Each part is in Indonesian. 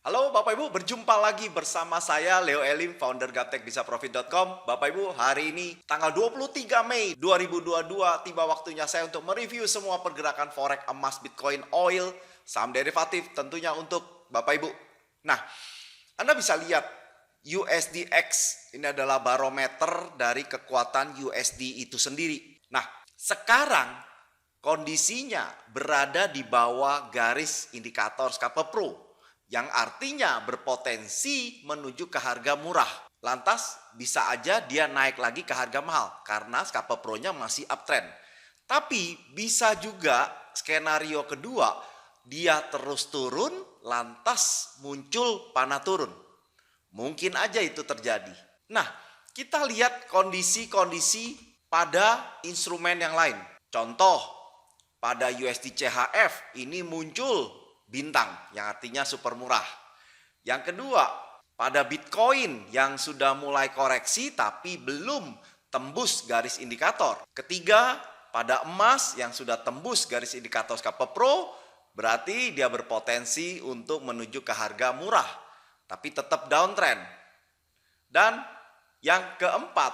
Halo Bapak Ibu, berjumpa lagi bersama saya Leo Elim, founder gaptekbisaprofit.com. Bapak Ibu, hari ini tanggal 23 Mei 2022 tiba waktunya saya untuk mereview semua pergerakan forex emas, Bitcoin, oil, saham derivatif tentunya untuk Bapak Ibu. Nah, Anda bisa lihat USDX ini adalah barometer dari kekuatan USD itu sendiri. Nah, sekarang kondisinya berada di bawah garis indikator skala pro, yang artinya berpotensi menuju ke harga murah. Lantas bisa aja dia naik lagi ke harga mahal karena skala pro-nya masih uptrend. Tapi bisa juga skenario kedua, dia terus turun lantas muncul panah turun. Mungkin aja itu terjadi. Nah, kita lihat kondisi-kondisi pada instrumen yang lain. Contoh, pada USD CHF ini muncul bintang yang artinya super murah. Yang kedua, pada Bitcoin yang sudah mulai koreksi tapi belum tembus garis indikator. Ketiga, pada emas yang sudah tembus garis indikator skala pro, berarti dia berpotensi untuk menuju ke harga murah tapi tetap downtrend. Dan yang keempat,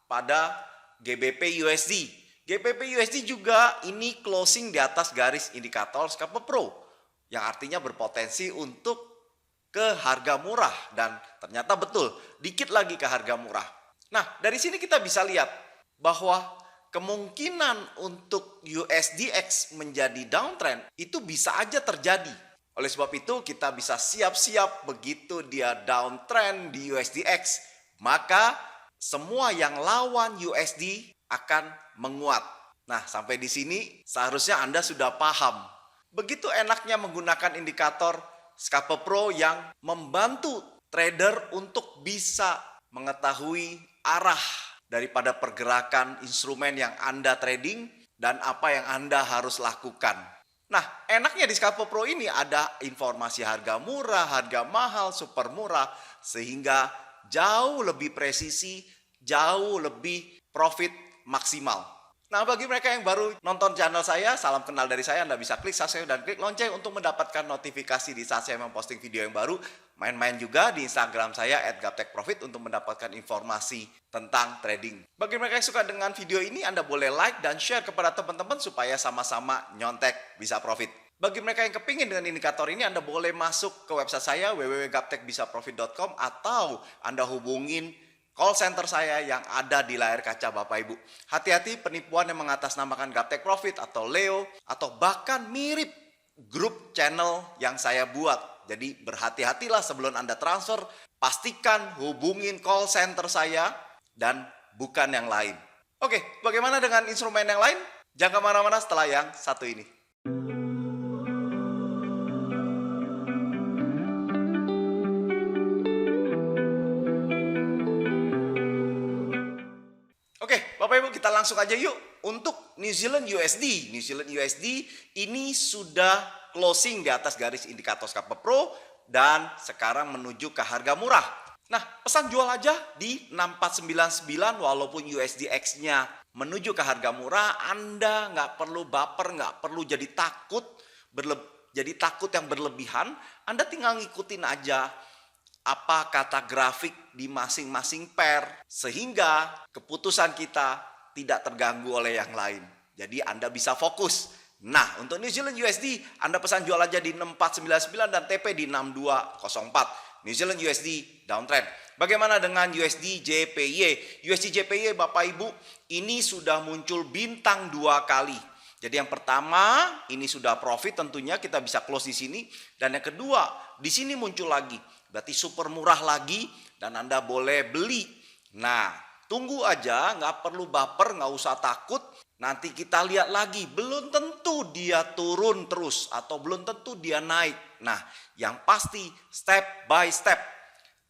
pada GBP USD. GBP USD juga ini closing di atas garis indikator skala pro, yang artinya berpotensi untuk ke harga murah, dan ternyata betul dikit lagi ke harga murah. Nah, dari sini kita bisa lihat bahwa kemungkinan untuk USDX menjadi downtrend itu bisa aja terjadi. Oleh sebab itu kita bisa siap-siap begitu dia downtrend di USDX, maka semua yang lawan USD akan menguat. Nah, sampai di sini seharusnya Anda sudah paham. Begitu enaknya menggunakan indikator skala pro yang membantu trader untuk bisa mengetahui arah daripada pergerakan instrumen yang Anda trading dan apa yang Anda harus lakukan. Nah, enaknya di skala pro ini ada informasi harga murah, harga mahal, super murah, sehingga jauh lebih presisi, jauh lebih profit maksimal. Nah, bagi mereka yang baru nonton channel saya, salam kenal dari saya. Anda bisa klik subscribe dan klik lonceng untuk mendapatkan notifikasi di saat saya memposting video yang baru. Main-main juga di Instagram saya @gaptekprofit untuk mendapatkan informasi tentang trading. Bagi mereka yang suka dengan video ini, Anda boleh like dan share kepada teman-teman supaya sama-sama nyontek bisa profit. Bagi mereka yang kepingin dengan indikator ini, Anda boleh masuk ke website saya www.gaptekbisaprofit.com atau Anda hubungin call center saya yang ada di layar kaca Bapak Ibu. Hati-hati penipuan yang mengatasnamakan Gaptek Profit atau Leo atau bahkan mirip grup channel yang saya buat. Jadi berhati-hatilah sebelum Anda transfer, pastikan hubungin call center saya dan bukan yang lain. Oke, bagaimana dengan instrumen yang lain? Jangan kemana-mana setelah yang satu ini. Oke, Bapak Ibu, kita langsung aja yuk. Untuk New Zealand USD. New Zealand USD ini sudah closing di atas garis indikator skala pro dan sekarang menuju ke harga murah. Nah, pesan jual aja di 6499 walaupun USDX-nya menuju ke harga murah. Anda nggak perlu baper, nggak perlu jadi takut, yang berlebihan. Anda tinggal ngikutin aja apa kata grafik di masing-masing pair sehingga keputusan kita tidak terganggu oleh yang lain. Jadi Anda bisa fokus. Nah, untuk New Zealand USD Anda pesan jual aja di 6499 dan TP di 6204. New Zealand USD downtrend. Bagaimana dengan USD JPY? USD JPY Bapak Ibu ini sudah muncul bintang 2 kali. Jadi yang pertama ini sudah profit, tentunya kita bisa close di sini, dan yang kedua di sini muncul lagi. Berarti super murah lagi dan Anda boleh beli. Nah, tunggu aja, nggak perlu baper, nggak usah takut. Nanti kita lihat lagi, belum tentu dia turun terus atau belum tentu dia naik. Nah, yang pasti step by step,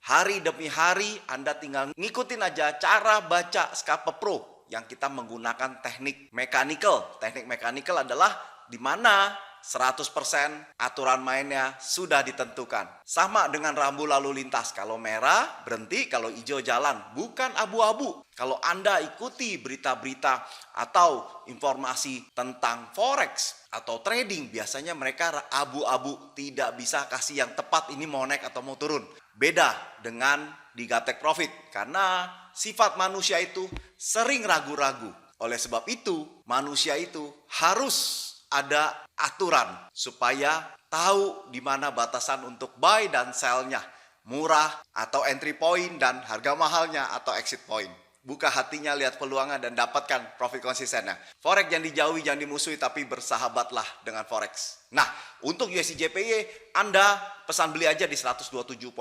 hari demi hari Anda tinggal ngikutin aja cara baca skala pro yang kita menggunakan teknik mechanical. Teknik mechanical adalah di mana 100% aturan mainnya sudah ditentukan. Sama dengan rambu lalu lintas. Kalau merah berhenti, kalau hijau jalan. Bukan abu-abu. Kalau Anda ikuti berita-berita atau informasi tentang forex atau trading, biasanya mereka abu-abu, tidak bisa kasih yang tepat ini mau naik atau mau turun. Beda dengan di Gaptek Profit, karena sifat manusia itu sering ragu-ragu. Oleh sebab itu, manusia itu harus ada aturan supaya tahu di mana batasan untuk buy dan sell-nya, murah atau entry point, dan harga mahalnya atau exit point. Buka hatinya, lihat peluangnya, dan dapatkan profit konsistennya. Forex jangan dijauhi, jangan dimusuhi, tapi bersahabatlah dengan Forex. Nah, untuk USD JPY, Anda pesan beli aja di 127.37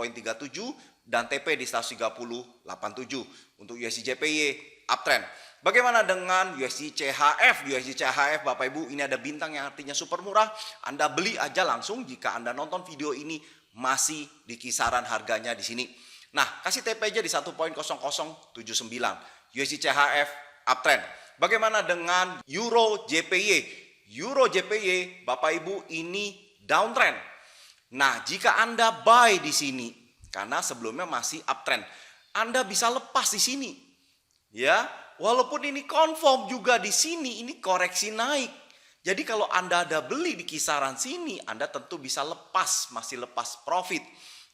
dan TP di 130.87. Untuk USD JPY, uptrend. Bagaimana dengan USD CHF? USD CHF, Bapak Ibu, ini ada bintang yang artinya super murah. Anda beli aja langsung jika Anda nonton video ini masih di kisaran harganya di sini. Nah, kasih TP aja di 1.0079. USD CHF uptrend. Bagaimana dengan Euro JPY? Euro JPY, Bapak Ibu, ini downtrend. Nah, jika Anda buy di sini karena sebelumnya masih uptrend, Anda bisa lepas di sini. Ya, walaupun ini confirm juga di sini ini koreksi naik. Jadi kalau Anda ada beli di kisaran sini, Anda tentu bisa lepas, masih lepas profit.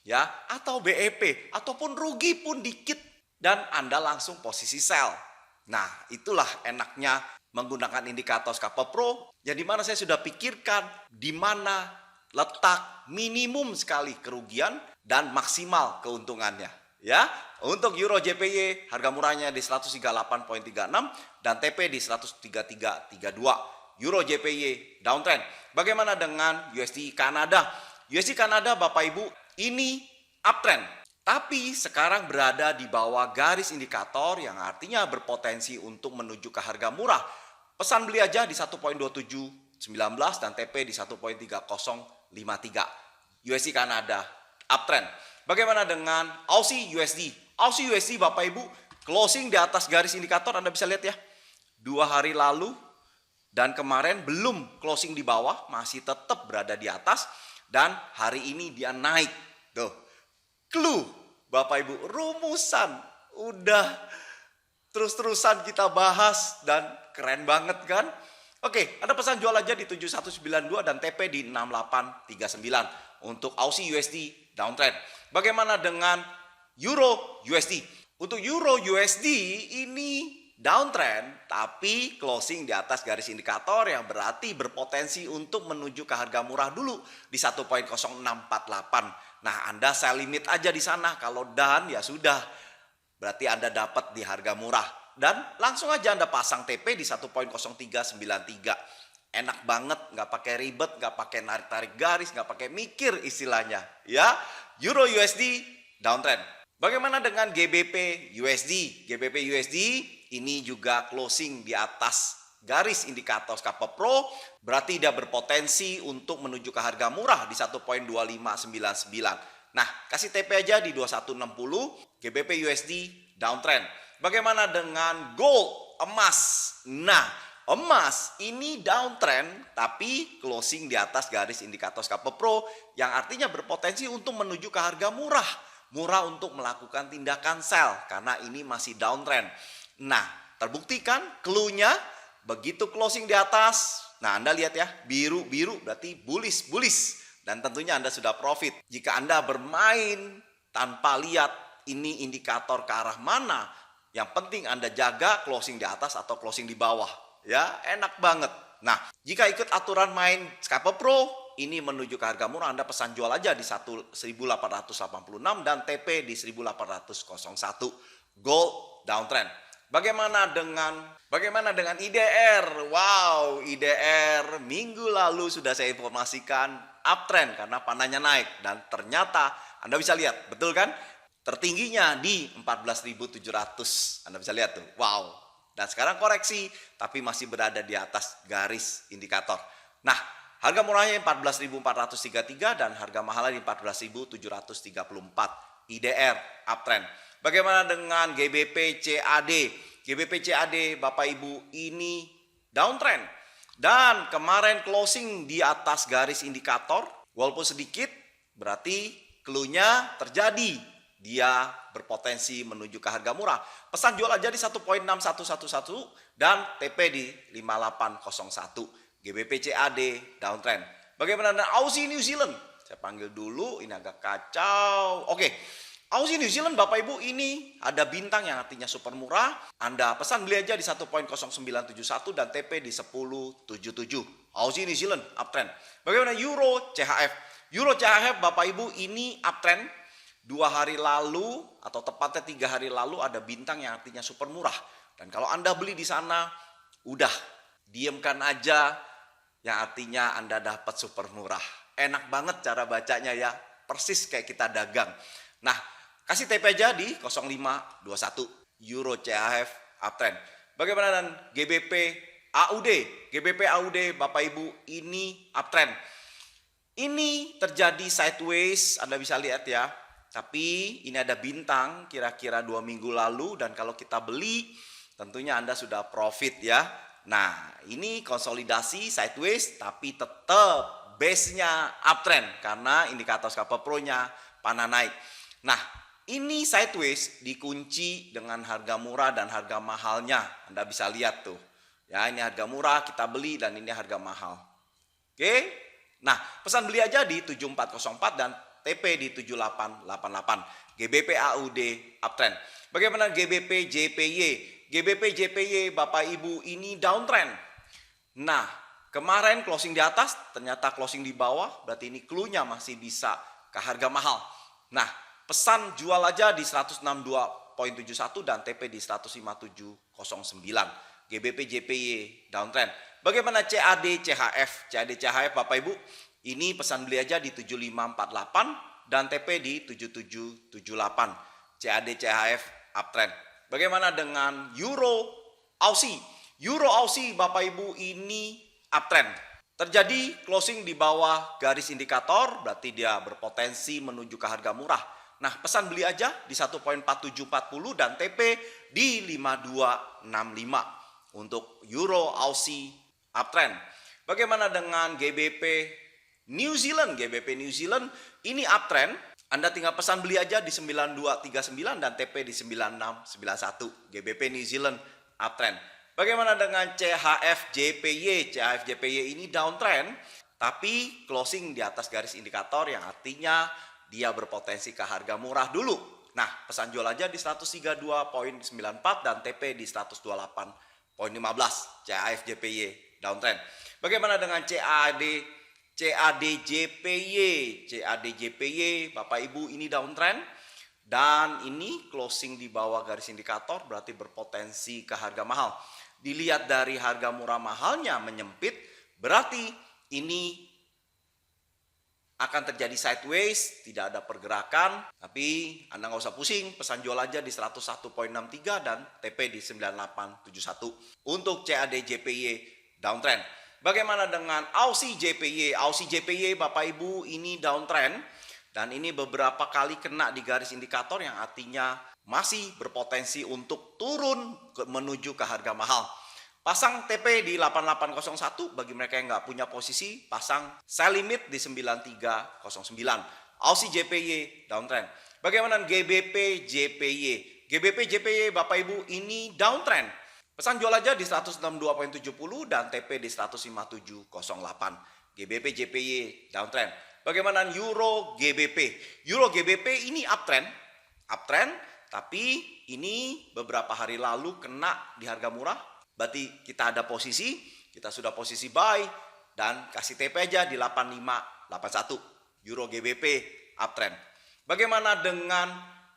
Ya, atau BEP, ataupun rugi pun dikit, dan Anda langsung posisi sell. Nah, itulah enaknya menggunakan indikator Scalper Pro, yang dimana saya sudah pikirkan di mana letak minimum sekali kerugian dan maksimal keuntungannya. Ya, untuk Euro JPY harga murahnya di 138.36 dan TP di 133.32. Euro JPY downtrend. Bagaimana dengan USD Kanada? USD Kanada, Bapak Ibu, ini uptrend, tapi sekarang berada di bawah garis indikator yang artinya berpotensi untuk menuju ke harga murah. Pesan beli aja di 1.2719 dan TP di 1.3053. USD Kanada uptrend. Bagaimana dengan Aussie USD? Aussie USD, Bapak Ibu, closing di atas garis indikator. Anda bisa lihat ya, 2 hari lalu dan kemarin belum closing di bawah, masih tetap berada di atas. Dan hari ini dia naik. Tuh, clue Bapak Ibu, rumusan udah terus-terusan kita bahas dan keren banget kan? Oke, Anda pesan jual aja di 7192 dan TP di 6839 untuk Aussie USD downtrend. Bagaimana dengan Euro USD? Untuk Euro USD ini downtrend, tapi closing di atas garis indikator yang berarti berpotensi untuk menuju ke harga murah dulu di 1.0648. Nah, Anda sell limit aja di sana. Kalau done ya sudah, berarti Anda dapat di harga murah. Dan langsung aja Anda pasang TP di 1.0393. Enak banget, nggak pakai ribet, nggak pakai narik-tarik garis, nggak pakai mikir istilahnya. Ya, Euro USD downtrend. Bagaimana dengan GBP USD? GBP USD ini juga closing di atas garis indikator Scalper Pro, berarti dia berpotensi untuk menuju ke harga murah di 1.2599. Nah, kasih TP aja di 2160. GBP USD downtrend. Bagaimana dengan gold, emas? Nah, emas ini downtrend tapi closing di atas garis indikator Scalper Pro yang artinya berpotensi untuk menuju ke harga murah. Murah untuk melakukan tindakan sell karena ini masih downtrend. Nah, terbuktikan clue-nya begitu closing di atas. Nah, Anda lihat ya, biru-biru berarti bullish. Dan tentunya Anda sudah profit. Jika Anda bermain tanpa lihat ini indikator ke arah mana, yang penting Anda jaga closing di atas atau closing di bawah. Ya, enak banget. Nah, jika ikut aturan main Scalper Pro, ini menuju ke harga murah, Anda pesan jual aja di 1.1886 dan TP di 1.801. Gold downtrend. Bagaimana dengan IDR? Wow, IDR minggu lalu sudah saya informasikan uptrend karena panahnya naik dan ternyata Anda bisa lihat, betul kan? Tertingginya di 14.700. Anda bisa lihat tuh. Wow. Dan sekarang koreksi tapi masih berada di atas garis indikator. Nah, harga murahnya 14.433 dan harga mahalnya di 14.734. IDR uptrend. Bagaimana dengan GBP CAD? GBP CAD, Bapak Ibu, ini downtrend. Dan kemarin closing di atas garis indikator, walaupun sedikit, berarti clue-nya terjadi. Dia berpotensi menuju ke harga murah. Pesan jual aja di 1.6111 dan TP di 5801. GBP CAD downtrend. Bagaimana dengan Aussie New Zealand? Saya panggil dulu, ini agak kacau. Oke, Aussie New Zealand Bapak Ibu ini ada bintang yang artinya super murah. Anda pesan beli aja di 1.0971 dan TP di 1077. Aussie New Zealand uptrend. Bagaimana Euro CHF? Euro CHF Bapak Ibu ini uptrend. 2 hari lalu atau tepatnya 3 hari lalu ada bintang yang artinya super murah. Dan kalau Anda beli di sana, udah diamkan aja yang artinya Anda dapat super murah. Enak banget cara bacanya ya, persis kayak kita dagang. Nah, kasih TP aja di 0521 Euro CHF uptrend. Bagaimana dengan GBP AUD? GBP AUD Bapak Ibu ini uptrend. Ini terjadi sideways, Anda bisa lihat ya. Tapi ini ada bintang kira-kira 2 minggu lalu dan kalau kita beli tentunya Anda sudah profit ya. Nah, ini konsolidasi sideways tapi tetap base-nya uptrend karena indikator Scalper Pro-nya panah naik. Nah, ini sideways dikunci dengan harga murah dan harga mahalnya. Anda bisa lihat tuh. Ya, ini harga murah kita beli dan ini harga mahal. Oke. Nah, pesan beli aja di 7404 dan TP di 7888. GBP AUD uptrend. Bagaimana GBP JPY? GBP JPY Bapak Ibu ini downtrend. Nah, kemarin closing di atas, ternyata closing di bawah, berarti ini clue-nya masih bisa ke harga mahal. Nah, pesan jual aja di 162.71 dan TP di 15709. GBP JPY downtrend. Bagaimana CAD CHF? CAD CHF Bapak Ibu, ini pesan beli aja di 7548 dan TP di 7778. CAD CHF uptrend. Bagaimana dengan Euro Aussie? Euro Aussie Bapak Ibu ini uptrend. Terjadi closing di bawah garis indikator, berarti dia berpotensi menuju ke harga murah. Nah, pesan beli aja di 1.4740 dan TP di 5265 untuk Euro Aussie uptrend. Bagaimana dengan GBP New Zealand? GBP New Zealand ini uptrend. Anda tinggal pesan beli aja di 9239 dan TP di 9691. GBP New Zealand uptrend. Bagaimana dengan CHF JPY? CHF JPY ini downtrend, tapi closing di atas garis indikator yang artinya dia berpotensi ke harga murah dulu. Nah, pesan jual aja di 132.94 dan TP di 128.15. CHF JPY downtrend. Bagaimana dengan CAD JPY? CAD JPY Bapak Ibu ini downtrend dan ini closing di bawah garis indikator berarti berpotensi ke harga mahal. Dilihat dari harga murah mahalnya menyempit, berarti ini akan terjadi sideways, tidak ada pergerakan, tapi Anda nggak usah pusing, pesan jual aja di 101.63 dan TP di 9871. Untuk CAD JPY downtrend. Bagaimana dengan Aussie JPY? Aussie JPY Bapak Ibu ini downtrend dan ini beberapa kali kena di garis indikator yang artinya masih berpotensi untuk turun menuju ke harga mahal. Pasang TP di 8801 bagi mereka yang nggak punya posisi, pasang sell limit di 9309. Aussie JPY downtrend. Bagaimana GBP JPY? GBP JPY Bapak Ibu ini downtrend. Pesan jual aja di 162.70 dan TP di 15708. GBP JPY downtrend. Bagaimana Euro GBP? Euro GBP ini uptrend, tapi ini beberapa hari lalu kena di harga murah. Berarti kita ada posisi, kita sudah posisi buy dan kasih TP aja di 8581. Euro GBP uptrend. Bagaimana dengan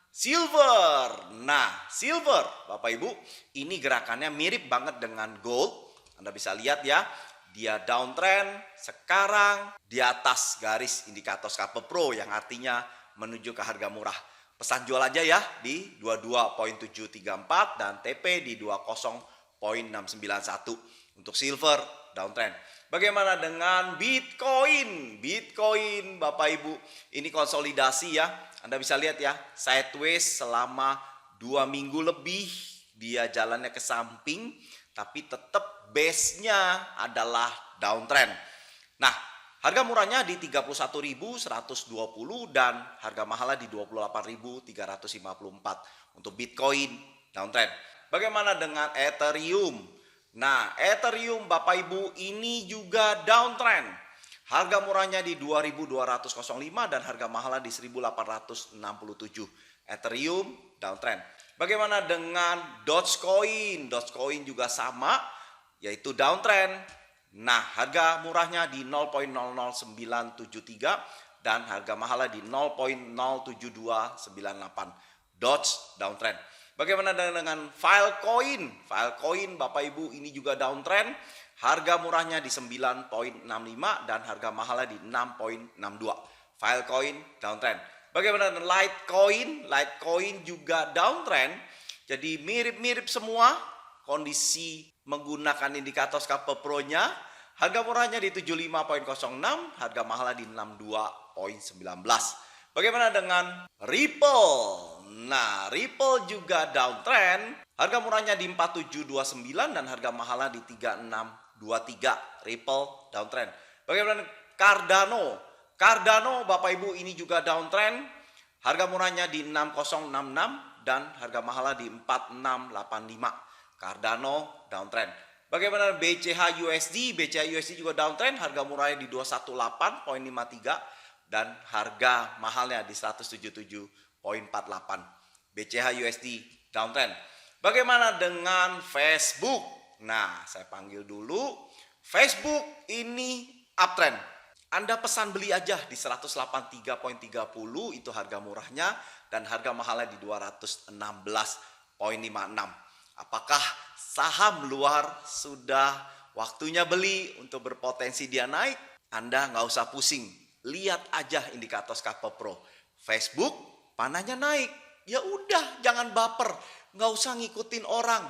silver? Nah, silver Bapak Ibu ini gerakannya mirip banget dengan gold. Anda bisa lihat ya, dia downtrend sekarang di atas garis indikator Scalper Pro yang artinya menuju ke harga murah. Pesan jual aja ya di 22.734 dan TP di 20.691 untuk silver downtrend. Bagaimana dengan Bitcoin? Bitcoin Bapak Ibu ini konsolidasi ya. Anda bisa lihat ya, sideways selama 2 minggu lebih dia jalannya ke samping, tapi tetap base-nya adalah downtrend. Nah, harga murahnya di 31.120 dan harga mahalnya di 28.354 untuk Bitcoin downtrend. Bagaimana dengan Ethereum? Nah, Ethereum Bapak Ibu ini juga downtrend. Harga murahnya di 2.205 dan harga mahalnya di 1.867. Ethereum downtrend. Bagaimana dengan Dogecoin? Dogecoin juga sama, yaitu downtrend. Nah, harga murahnya di 0.00973 dan harga mahalnya di 0.07298. Doge downtrend. Bagaimana dengan Filecoin? Filecoin Bapak Ibu ini juga downtrend. Harga murahnya di 9.65 dan harga mahalnya di 6.62. Filecoin downtrend. Bagaimana dengan Litecoin? Litecoin juga downtrend. Jadi mirip-mirip semua kondisi menggunakan indikator Scalper Pro-nya. Harga murahnya di 75.06, harga mahalnya di 62.19. Bagaimana dengan Ripple? Nah, Ripple juga downtrend. Harga murahnya di 4729 dan harga mahalnya di 3623. Ripple downtrend. Bagaimana Cardano? Cardano Bapak Ibu ini juga downtrend. Harga murahnya di 6066 dan harga mahalnya di 4685. Cardano downtrend. Bagaimana BCH USD? BCH USD juga downtrend. Harga murahnya di 218.53 dan harga mahalnya di 177.48. BCH USD downtrend. Bagaimana dengan Facebook? Nah, saya panggil dulu. Facebook ini uptrend. Anda pesan beli aja di 183.30, itu harga murahnya, dan harga mahalnya di 216.56. Apakah saham luar sudah waktunya beli untuk berpotensi dia naik? Anda nggak usah pusing. Lihat aja indikator Scalper Pro. Facebook panahnya naik. Ya udah, jangan baper. Nggak usah ngikutin orang.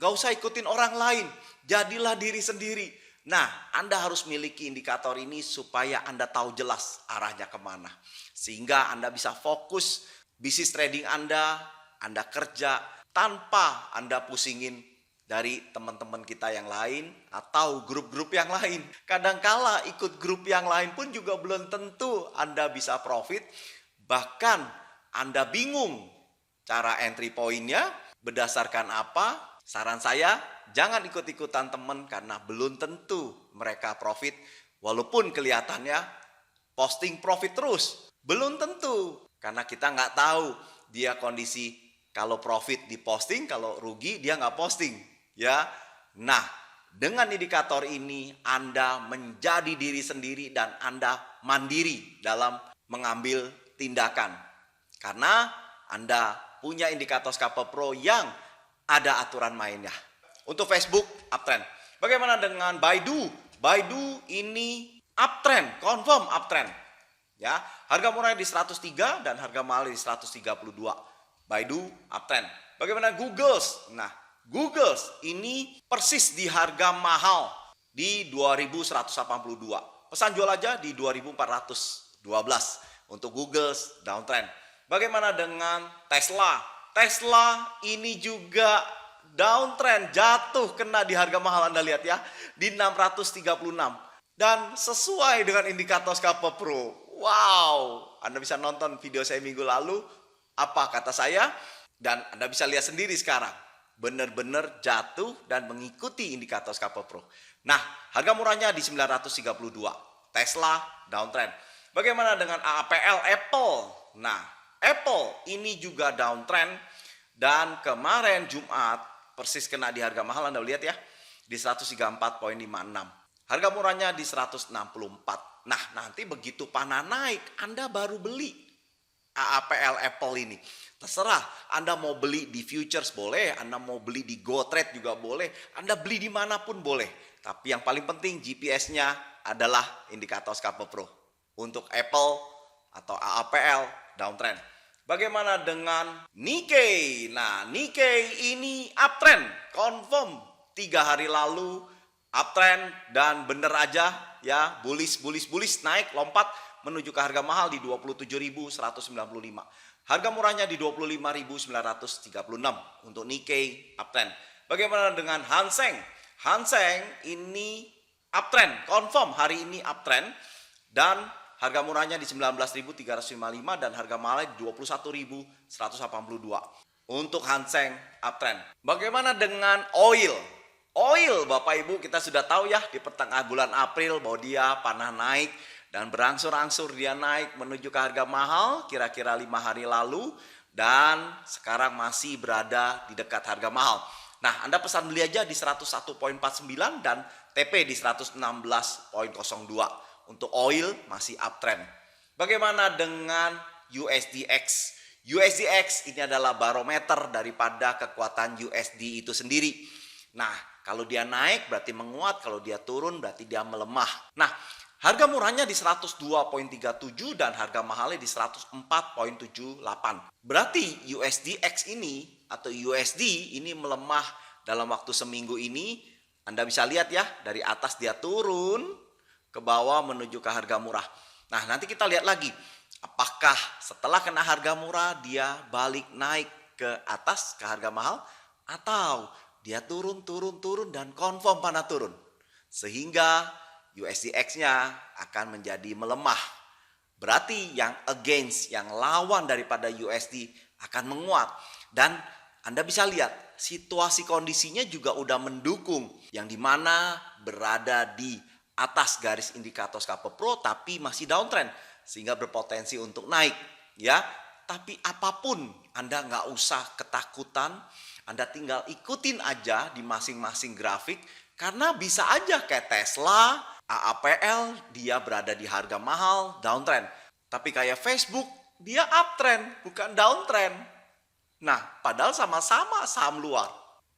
Nggak usah ikutin orang lain. Jadilah diri sendiri. Nah, Anda harus miliki indikator ini supaya Anda tahu jelas arahnya kemana. Sehingga Anda bisa fokus bisnis trading Anda kerja tanpa Anda pusingin dari teman-teman kita yang lain atau grup-grup yang lain. Kadangkala ikut grup yang lain pun juga belum tentu Anda bisa profit. Bahkan Anda bingung cara entry point-nya berdasarkan apa. Saran saya, jangan ikut-ikutan teman karena belum tentu mereka profit. Walaupun kelihatannya posting profit terus. Belum tentu. Karena kita nggak tahu dia kondisi kalau profit di posting, kalau rugi dia nggak posting. Ya, nah dengan indikator ini Anda menjadi diri sendiri dan Anda mandiri dalam mengambil tindakan. Karena Anda punya indikator Scalper Pro yang ada aturan mainnya. Untuk Facebook, uptrend. Bagaimana dengan Baidu? Baidu ini uptrend, confirm uptrend. Ya, harga murahnya di 103 dan harga mahal di 132. Baidu uptrend. Bagaimana Google? Nah, Google ini persis di harga mahal di 2182. Pesan jual aja di 2412 untuk Google downtrend. Bagaimana dengan Tesla? Tesla ini juga downtrend, jatuh kena di harga mahal Anda lihat ya, di 636. Dan sesuai dengan indikator Scalper Pro. Wow, Anda bisa nonton video saya minggu lalu, apa kata saya, dan Anda bisa lihat sendiri sekarang. Benar-benar jatuh dan mengikuti indikator Scalper Pro. Nah, harga murahnya di 932. Tesla downtrend. Bagaimana dengan AAPL Apple? Nah, Apple ini juga downtrend dan kemarin Jumat persis kena di harga mahal Anda lihat ya, di 134.56. Harga murahnya di 164. Nah, nanti begitu panah naik Anda baru beli AAPL Apple ini. Terserah, Anda mau beli di futures boleh, Anda mau beli di GoTrade juga boleh, Anda beli dimanapun boleh. Tapi yang paling penting GPS-nya adalah indikator Scalper Pro. Untuk Apple atau AAPL downtrend. Bagaimana dengan Nikkei? Nah, Nikkei ini uptrend, confirm 3 hari lalu uptrend dan bener aja ya, bullish naik lompat menuju ke harga mahal di 27.195. Harga murahnya di 25.936 untuk Nikkei uptrend. Bagaimana dengan Hang Seng? Hang Seng ini uptrend, confirm hari ini uptrend, dan harga murahnya di 19.355 dan harga mahalnya di 21.182. Untuk Hang Seng uptrend. Bagaimana dengan oil? Oil, Bapak Ibu, kita sudah tahu ya di pertengahan bulan April bahwa dia pernah naik dan berangsur-angsur dia naik menuju ke harga mahal kira-kira 5 hari lalu, dan sekarang masih berada di dekat harga mahal. Nah, Anda pesan beli aja di 101.49 dan TP di 116.02. Untuk oil masih uptrend. Bagaimana dengan USDX? USDX ini adalah barometer daripada kekuatan USD itu sendiri. Nah, kalau dia naik berarti menguat, kalau dia turun berarti dia melemah. Nah, harga murahnya di 102.37 dan harga mahalnya di 104.78. Berarti USDX ini atau USD ini melemah dalam waktu seminggu ini. Anda bisa lihat ya, dari atas dia turun ke bawah menuju ke harga murah. Nah, nanti kita lihat lagi. Apakah setelah kena harga murah dia balik naik ke atas ke harga mahal, atau dia turun dan confirm pada turun. Sehingga USDX-nya akan menjadi melemah. Berarti yang against, yang lawan daripada USD akan menguat. Dan Anda bisa lihat situasi kondisinya juga udah mendukung, yang dimana berada di atas garis indikator Scalper Pro tapi masih downtrend sehingga berpotensi untuk naik ya. Tapi apapun Anda nggak usah ketakutan, Anda tinggal ikutin aja di masing-masing grafik, karena bisa aja kayak Tesla, AAPL dia berada di harga mahal, downtrend. Tapi kayak Facebook dia uptrend, bukan downtrend. Nah, padahal sama-sama saham luar.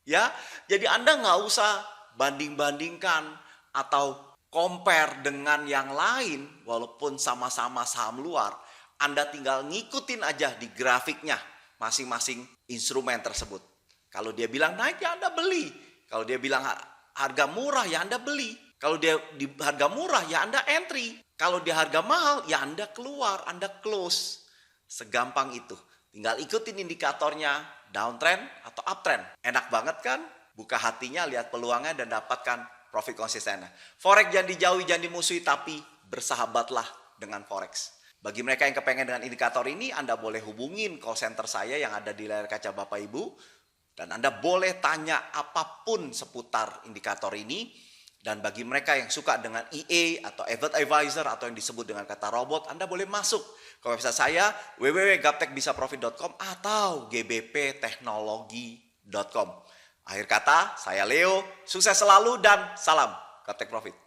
Ya, jadi Anda nggak usah banding-bandingkan atau compare dengan yang lain walaupun sama-sama saham luar. Anda tinggal ngikutin aja di grafiknya masing-masing instrumen tersebut. Kalau dia bilang naik ya Anda beli. Kalau dia bilang harga murah ya Anda beli. Kalau dia di harga murah ya Anda entry. Kalau di harga mahal ya Anda keluar, Anda close. Segampang itu. Tinggal ikutin indikatornya downtrend atau uptrend. Enak banget kan? Buka hatinya, lihat peluangnya dan dapatkan profit konsistennya. Forex jangan dijauhi, jangan dimusuhi, tapi bersahabatlah dengan Forex. Bagi mereka yang kepengen dengan indikator ini, Anda boleh hubungin call center saya yang ada di layar kaca Bapak Ibu. Dan Anda boleh tanya apapun seputar indikator ini. Dan bagi mereka yang suka dengan EA atau Event Advisor atau yang disebut dengan kata robot, Anda boleh masuk ke website saya www.gaptekbisaprofit.com atau gbpteknologi.com. Akhir kata, saya Leo, sukses selalu dan salam Gaptek Profit.